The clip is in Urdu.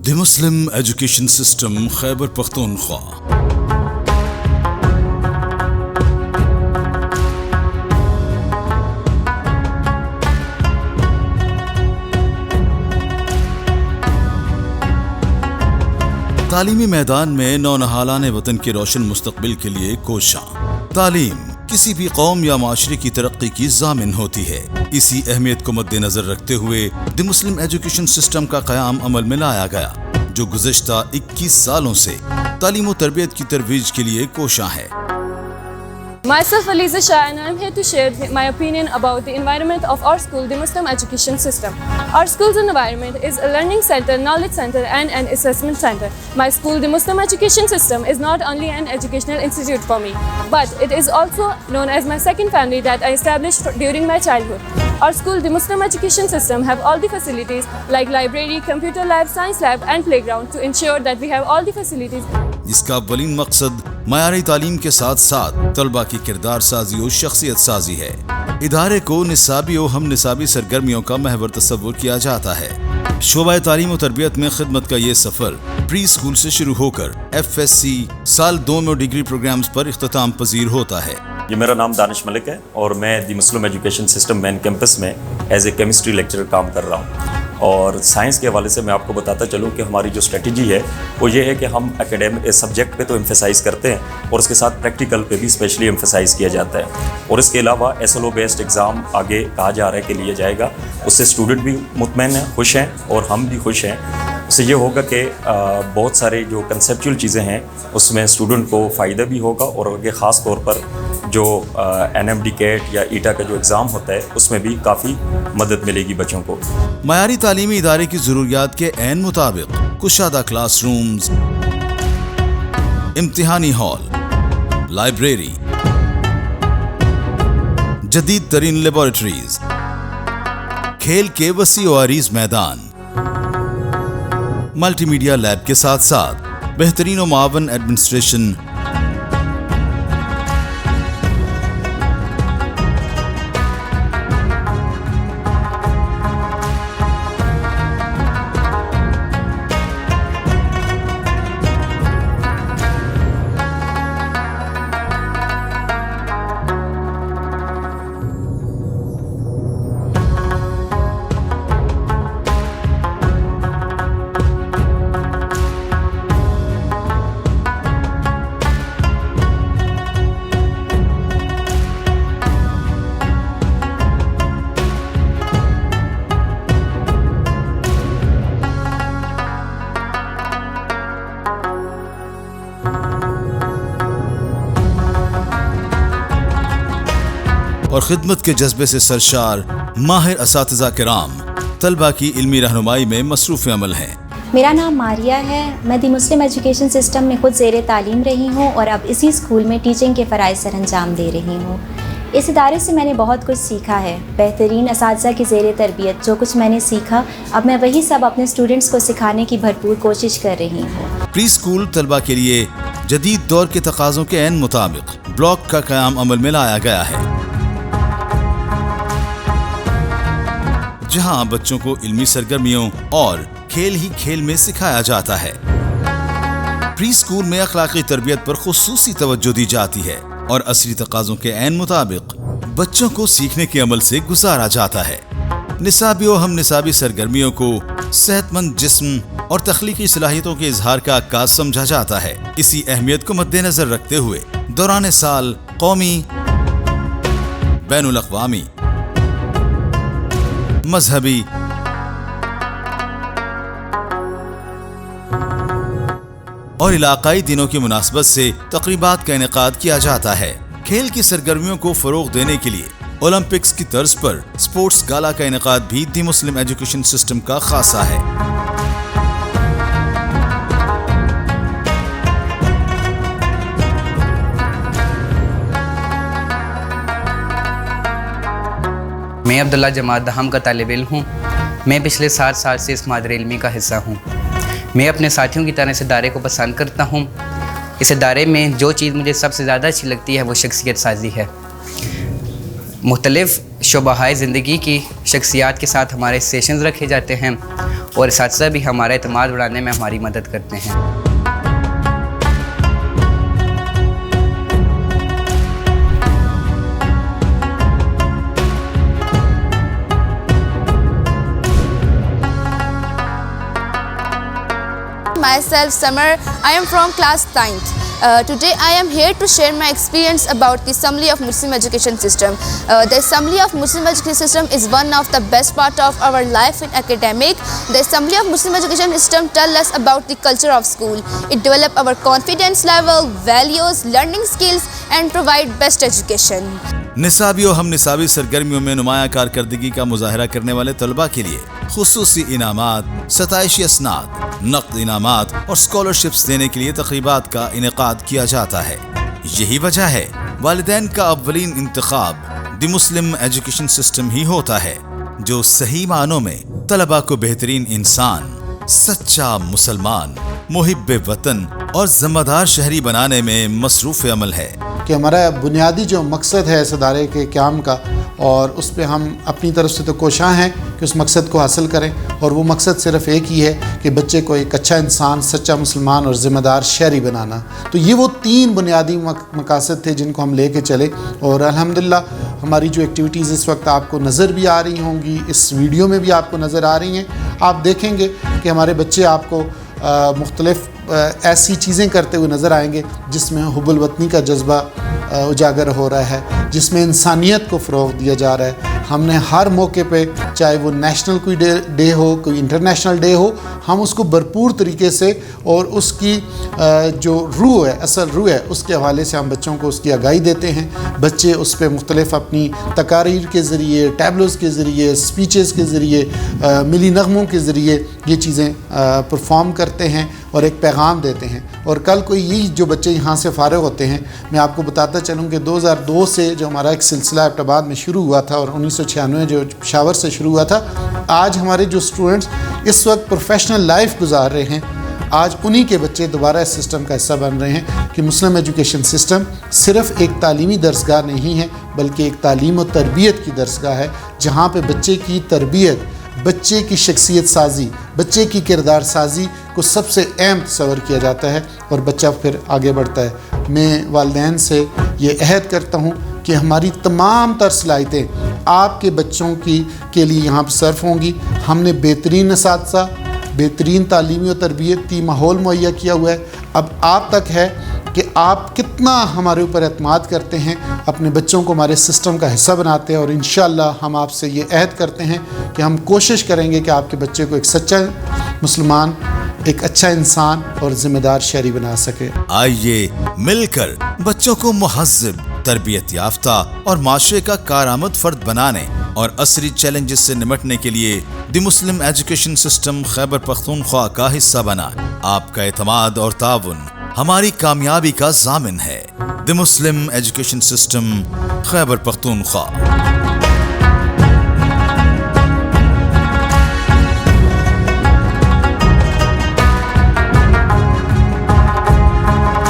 دی مسلم ایجوکیشن سسٹم خیبر پختونخوا تعلیمی میدان میں نونہالان وطن کے روشن مستقبل کے لیے کوشاں۔ تعلیم کسی بھی قوم یا معاشرے کی ترقی کی ضامن ہوتی ہے۔ اسی اہمیت کو مد نظر رکھتے ہوئے دی مسلم ایجوکیشن سسٹم کا قیام عمل میں لایا گیا، جو گزشتہ 21 سالوں سے تعلیم و تربیت کی ترویج کے لیے کوشاں ہے۔ Myself Aliza Shah, and I am here to share my opinion about the environment of our school, the Muslim Education System. Our school's environment is a learning center, knowledge center, and an assessment center. My school, the Muslim Education System, is not only an educational institute for me, but it is also known as my second family that I established during my childhood. Our school, the Muslim Education System, have all the facilities like library, computer lab, science lab, and playground to ensure that we have all the facilities. جس کا اولین مقصد معیاری تعلیم کے ساتھ ساتھ طلبہ کی کردار سازی و شخصیت سازی ہے۔ ادارے کو نصابی و ہم نصابی سرگرمیوں کا محور تصور کیا جاتا ہے۔ شعبہ تعلیم و تربیت میں خدمت کا یہ سفر پری اسکول سے شروع ہو کر FSC سال 2 میں ڈگری پروگرامز پر اختتام پذیر ہوتا ہے۔ یہ میرا نام دانش ملک ہے اور میں دی مسلم ایجوکیشن سسٹم مین کیمپس میں ایز اے کیمسٹری لیکچرر کام کر رہا ہوں۔ اور سائنس کے حوالے سے میں آپ کو بتاتا چلوں کہ ہماری جو اسٹریٹجی ہے وہ یہ ہے کہ ہم اکیڈمک سبجیکٹ پہ تو ایمفیسائز کرتے ہیں اور اس کے ساتھ پریکٹیکل پہ بھی اسپیشلی ایمفیسائز کیا جاتا ہے، اور اس کے علاوہ SLO بیسڈ ایگزام آگے کہا جا رہا ہے کہ لیا جائے گا۔ اس سے اسٹوڈنٹ بھی مطمئن ہیں، خوش ہیں، اور ہم بھی خوش ہیں۔ اس سے یہ ہوگا کہ بہت سارے جو کنسیپچول چیزیں ہیں اس میں اسٹوڈنٹ کو فائدہ بھی ہوگا، اور آگے خاص طور پر جو NMD CAT یا ایٹا کا جو ایگزام ہوتا ہے اس میں بھی کافی مدد ملے گی بچوں کو۔ معیاری تعلیمی ادارے کی ضروریات کے عین مطابق کشادہ کلاس رومز، امتحانی ہال، لائبریری، جدید ترین لیبارٹریز، کھیل کے وسیع و عریض میدان، ملٹی میڈیا لیب کے ساتھ ساتھ بہترین و معاون ایڈمنسٹریشن، اور خدمت کے جذبے سے سرشار ماہر اساتذہ کرام طلبہ کی علمی رہنمائی میں مصروف عمل ہیں۔ میرا نام ماریہ ہے، میں دی مسلم ایجوکیشن سسٹم میں خود زیر تعلیم رہی ہوں اور اب اسی اسکول میں ٹیچنگ کے فرائض سر انجام دے رہی ہوں۔ اس ادارے سے میں نے بہت کچھ سیکھا ہے، بہترین اساتذہ کی زیر تربیت جو کچھ میں نے سیکھا اب میں وہی سب اپنے اسٹوڈنٹس کو سکھانے کی بھرپور کوشش کر رہی ہوں۔ پری اسکول طلبہ کے لیے جدید دور کے تقاضوں کے عین مطابق بلاک کا قیام عمل میں لایا گیا ہے، جہاں بچوں کو علمی سرگرمیوں اور کھیل ہی کھیل میں سکھایا جاتا ہے۔ پری اسکول میں اخلاقی تربیت پر خصوصی توجہ دی جاتی ہے اور عصری تقاضوں کے عین مطابق بچوں کو سیکھنے کے عمل سے گزارا جاتا ہے۔ نصابی و ہم نصابی سرگرمیوں کو صحت مند جسم اور تخلیقی صلاحیتوں کے اظہار کا عکاس سمجھا جاتا ہے۔ اسی اہمیت کو مد نظر رکھتے ہوئے دوران سال قومی، بین الاقوامی، مذہبی اور علاقائی دنوں کی مناسبت سے تقریبات کا انعقاد کیا جاتا ہے۔ کھیل کی سرگرمیوں کو فروغ دینے کے لیے اولمپکس کی طرز پر اسپورٹس گالا کا انعقاد بھی دی مسلم ایجوکیشن سسٹم کا خاصہ ہے۔ میں عبداللہ جماعت دہم کا طالب علم ہوں۔ میں پچھلے 7 سال سے اس مادر علمی کا حصہ ہوں۔ میں اپنے ساتھیوں کی طرح اس ادارے کو پسند کرتا ہوں۔ اس ادارے میں جو چیز مجھے سب سے زیادہ اچھی لگتی ہے وہ شخصیت سازی ہے۔ مختلف شعبہ زندگی کی شخصیات کے ساتھ ہمارے سیشنز رکھے جاتے ہیں اور اساتذہ بھی ہمارا اعتماد بڑھانے میں ہماری مدد کرتے ہیں۔ Myself Samar, I am from class 9th. Today I am here to share my experience about the Assembly of Muslim Education System. The Assembly of Muslim Education System is one of the best part of our life in academic. The Assembly of Muslim Education System tell us about the culture of school. It develop our confidence level, values, learning skills and provide best education. نصابی و ہم نصابی سرگرمیوں میں نمایاں کارکردگی کا مظاہرہ کرنے والے طلباء کے لیے خصوصی انعامات، ستائشی اسناد، نقد انعامات اور اسکالرشپس دینے کے لیے تقریبات کا انعقاد کیا جاتا ہے۔ یہی وجہ ہے والدین کا اولین انتخاب دی مسلم ایجوکیشن سسٹم ہی ہوتا ہے، جو صحیح معنوں میں طلباء کو بہترین انسان، سچا مسلمان، محب وطن اور ذمہ دار شہری بنانے میں مصروف عمل ہے۔ کہ ہمارا بنیادی جو مقصد ہے اس ادارے کے قیام کا، اور اس پہ ہم اپنی طرف سے تو کوشاں ہیں کہ اس مقصد کو حاصل کریں، اور وہ مقصد صرف ایک ہی ہے کہ بچے کو ایک اچھا انسان، سچا مسلمان اور ذمہ دار شہری بنانا۔ تو یہ وہ 3 بنیادی مقاصد تھے جن کو ہم لے کے چلے، اور الحمدللہ ہماری جو ایکٹیویٹیز اس وقت آپ کو نظر بھی آ رہی ہوں گی، اس ویڈیو میں بھی آپ کو نظر آ رہی ہیں۔ آپ دیکھیں گے کہ ہمارے بچے آپ کو مختلف ایسی چیزیں کرتے ہوئے نظر آئیں گے جس میں حب الوطنی کا جذبہ اجاگر ہو رہا ہے، جس میں انسانیت کو فروغ دیا جا رہا ہے۔ ہم نے ہر موقع پہ، چاہے وہ نیشنل کوئی ڈے ہو، کوئی انٹرنیشنل ڈے ہو، ہم اس کو بھرپور طریقے سے اور اس کی جو روح ہے، اصل روح ہے، اس کے حوالے سے ہم بچوں کو اس کی آگاہی دیتے ہیں۔ بچے اس پہ مختلف اپنی تقاریر کے ذریعے، ٹیبلوز کے ذریعے، اسپیچز کے ذریعے، ملی نغموں کے ذریعے یہ چیزیں پرفارم کرتے ہیں اور ایک پیغام دیتے ہیں۔ اور کل کوئی یہ جو بچے یہاں سے فارغ ہوتے ہیں، میں آپ کو بتاتا چلوں کہ 2002 سے جو ہمارا ایک سلسلہ ایبٹ آباد میں شروع ہوا تھا اور 1996 جو پشاور سے شروع ہوا تھا، آج ہمارے جو اسٹوڈنٹس اس وقت پروفیشنل لائف گزار رہے ہیں، آج انہی کے بچے دوبارہ اس سسٹم کا حصہ بن رہے ہیں کہ مسلم ایجوکیشن سسٹم صرف ایک تعلیمی درسگاہ نہیں ہے، بلکہ ایک تعلیم و تربیت کی درسگاہ ہے، جہاں پہ بچے کی تربیت، بچے کی شخصیت سازی، بچے کی کردار سازی کو سب سے اہم تصور کیا جاتا ہے، اور بچہ پھر آگے بڑھتا ہے۔ میں والدین سے یہ عہد کرتا ہوں کہ ہماری تمام تر صلاحیتیں آپ کے بچوں کے لیے یہاں پہ صرف ہوں گی۔ ہم نے بہترین اساتذہ، بہترین تعلیمی و تربیتی ماحول مہیا کیا ہوا ہے۔ اب آپ تک ہے کہ آپ کتنا ہمارے اوپر اعتماد کرتے ہیں، اپنے بچوں کو ہمارے سسٹم کا حصہ بناتے ہیں، اور انشاءاللہ ہم آپ سے یہ عہد کرتے ہیں کہ ہم کوشش کریں گے کہ آپ کے بچے کو ایک سچا مسلمان، ایک اچھا انسان اور ذمہ دار شہری بنا سکے۔ آئیے مل کر بچوں کو مہذب، تربیت یافتہ اور معاشرے کا کارآمد فرد بنانے اور عصری چیلنجز سے نمٹنے کے لیے دی مسلم ایجوکیشن سسٹم خیبر پختونخوا کا حصہ بنا۔ آپ کا اعتماد اور تعاون ہماری کامیابی کا ضامن ہے۔ دی مسلم ایجوکیشن سسٹم خیبر پختونخوا۔